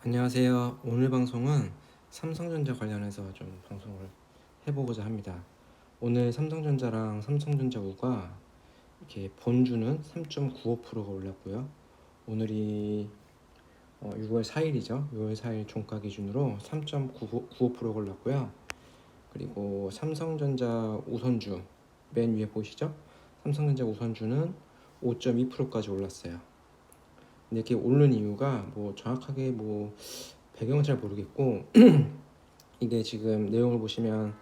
안녕하세요. 오늘 방송은 삼성전자 관련해서 좀 방송을 해보고자 합니다. 오늘 삼성전자랑 삼성전자우가 이렇게 본주는 3.95%가 올랐고요. 오늘이 6월 4일이죠. 6월 4일 종가 기준으로 3.95%가 올랐고요. 그리고 삼성전자 우선주 맨 위에 보이시죠? 삼성전자 우선주는 5.2%까지 올랐어요. 근데 이렇게 오른 이유가 뭐 정확하게 뭐 배경은 잘 모르겠고 이게 지금 내용을 보시면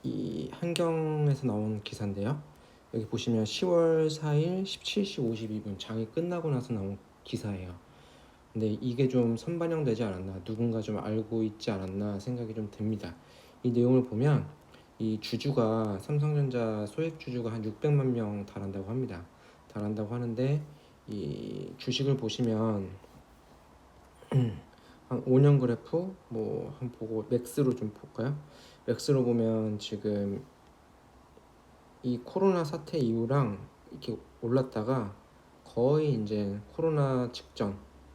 이 한경에서 나온 기사인데요. 여기 보시면 10월 4일 17시 52분 장이 끝나고 나서 나온 기사예요. 근데 이게 좀 선반영되지 않았나, 누군가 좀 알고 있지 않았나 생각이 좀 듭니다. 이 내용을 보면 이 주주가 삼성전자 소액 주주가 한 600만 명 달한다고 합니다. 달한다고 하는데 이 주식을 보시면 한 5년 그래프 뭐 한번 보고 맥스로 좀 볼까요? 맥스로 보면 지금 이 코로나 사태 이후랑 이렇게 올랐다가 거의 이제 코로나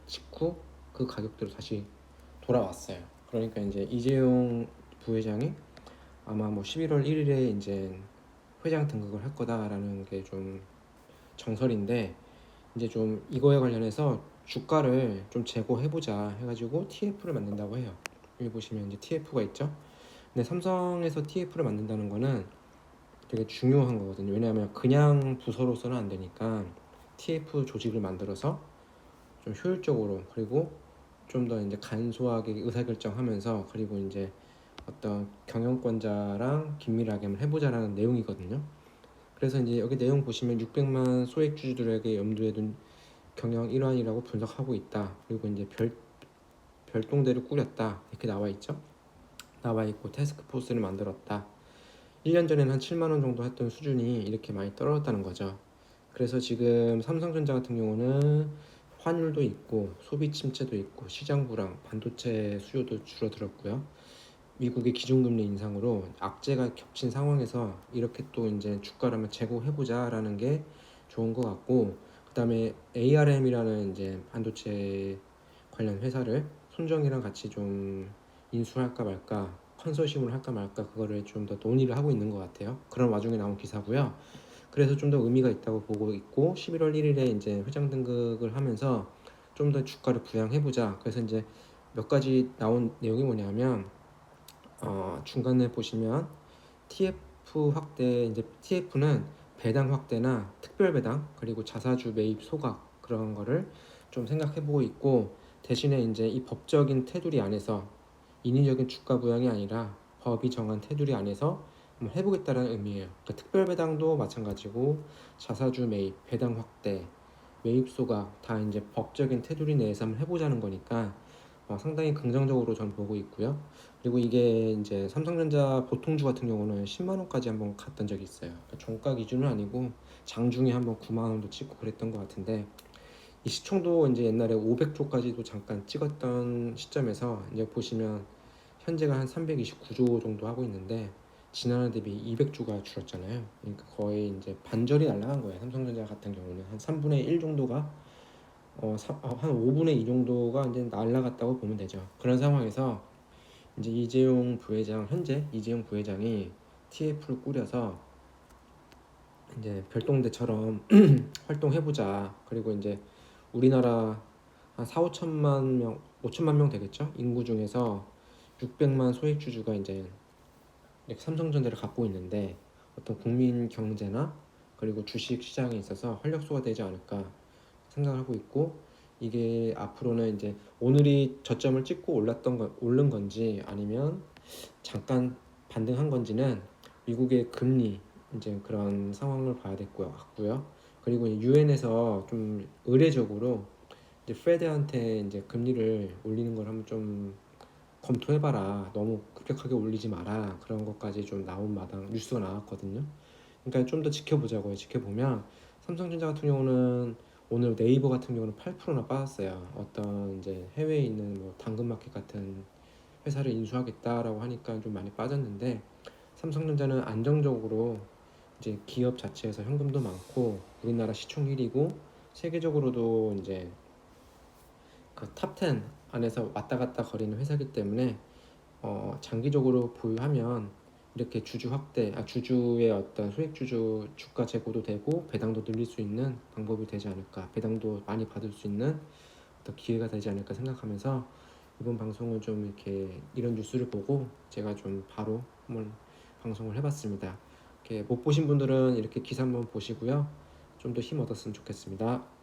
직후 그 가격대로 다시 돌아왔어요. 그러니까 이제 이재용 부회장이 아마 뭐 11월 1일에 이제 회장 등극을 할 거다라는 게 좀 정설인데, 이제 좀 이거에 관련해서 주가를 좀 재고해보자 해가지고 TF를 만든다고 해요. 여기 보시면 이제 TF가 있죠. 근데 삼성에서 TF를 만든다는 거는 되게 중요한 거거든요. 왜냐하면 그냥 부서로서는 안 되니까 TF 조직을 만들어서 좀 효율적으로, 그리고 좀 더 이제 간소하게 의사결정하면서, 그리고 이제 어떤 경영권자랑 긴밀하게 한번 해보자라는 내용이거든요. 그래서 이제 여기 내용 보시면 600만 소액주주들에게 염두에 둔 경영 일환이라고 분석하고 있다. 그리고 이제 별동대를 꾸렸다. 이렇게 나와 있죠. 나와 있고 태스크포스를 만들었다. 1년 전에는 한 7만 원 정도 했던 수준이 이렇게 많이 떨어졌다는 거죠. 그래서 지금 삼성전자 같은 경우는 환율도 있고 소비 침체도 있고 시장 불황, 반도체 수요도 줄어들었고요. 미국의 기준금리 인상으로 악재가 겹친 상황에서 이렇게 또 이제 주가를 한번 재고해보자라는 게 좋은 것 같고, 그다음에 ARM이라는 이제 반도체 관련 회사를 손정이랑 같이 좀 인수할까 말까, 컨소시엄을 할까 말까, 그거를 좀 더 논의를 하고 있는 것 같아요. 그런 와중에 나온 기사고요. 그래서 좀 더 의미가 있다고 보고 있고, 11월 1일에 이제 회장 등극을 하면서 좀 더 주가를 부양해보자. 그래서 이제 몇 가지 나온 내용이 뭐냐면, 중간에 보시면 TF 확대, 이제 TF는 배당 확대나 특별 배당, 그리고 자사주 매입 소각, 그런 거를 좀 생각해보고 있고, 대신에 이제 이 법적인 테두리 안에서 인위적인 주가 부양이 아니라 법이 정한 테두리 안에서 한번 해보겠다는 의미예요. 그러니까 특별 배당도 마찬가지고 자사주 매입, 배당 확대, 매입 소각 다 이제 법적인 테두리 내에서 한번 해보자는 거니까 상당히 긍정적으로 전 보고 있고요. 그리고 이게 이제 삼성전자 보통주 같은 경우는 10만 원까지 한번 갔던 적이 있어요. 그러니까 종가 기준은 아니고 장중에 한번 9만 원도 찍고 그랬던 것 같은데, 이 시총도 이제 옛날에 500조까지도 잠깐 찍었던 시점에서 이제 보시면 현재가 한 329조 정도 하고 있는데, 지난해 대비 200조가 줄었잖아요. 그러니까 거의 이제 반절이 날아간 거예요. 삼성전자 같은 경우는 한 3분의 1 정도가 한 5분의 2 정도가 이제 날아갔다고 보면 되죠. 그런 상황에서 이제 현재 이재용 부회장이 TF를 꾸려서 이제 별동대처럼 활동해보자. 그리고 이제 우리나라 한 4, 5천만 명, 5천만 명 되겠죠? 인구 중에서 600만 소액주주가 이제 이렇게 삼성전자를 갖고 있는데, 어떤 국민 경제나 그리고 주식 시장에 있어서 활력소가 되지 않을까 생각을 하고 있고, 이게 앞으로는 이제 오늘이 저점을 찍고 오른 건지 아니면 잠깐 반등한 건지는 미국의 금리 이제 그런 상황을 봐야 될 것 같고요. 그리고 유엔에서 좀 의례적으로 이제 페드한테 이제 금리를 올리는 걸 한번 좀 검토해봐라. 너무 급격하게 올리지 마라. 그런 것까지 좀 나온 마당 뉴스가 나왔거든요. 그러니까 좀 더 지켜보자고요. 지켜보면 삼성전자 같은 경우는 오늘 네이버 같은 경우는 8%나 빠졌어요. 어떤 이제 해외에 있는 뭐 당근마켓 같은 회사를 인수하겠다라고 하니까 좀 많이 빠졌는데, 삼성전자는 안정적으로 이제 기업 자체에서 현금도 많고 우리나라 시총 1위고 세계적으로도 이제 그 탑10 안에서 왔다 갔다 거리는 회사이기 때문에 장기적으로 보유하면 이렇게 주주의 어떤 소액주주 주가 제고도 되고 배당도 늘릴 수 있는 방법이 되지 않을까, 배당도 많이 받을 수 있는 어떤 기회가 되지 않을까 생각하면서 이번 방송을 좀 이렇게 이런 뉴스를 보고 제가 좀 바로 한번 방송을 해봤습니다. 이렇게 못 보신 분들은 이렇게 기사 한번 보시고요. 좀 더 힘 얻었으면 좋겠습니다.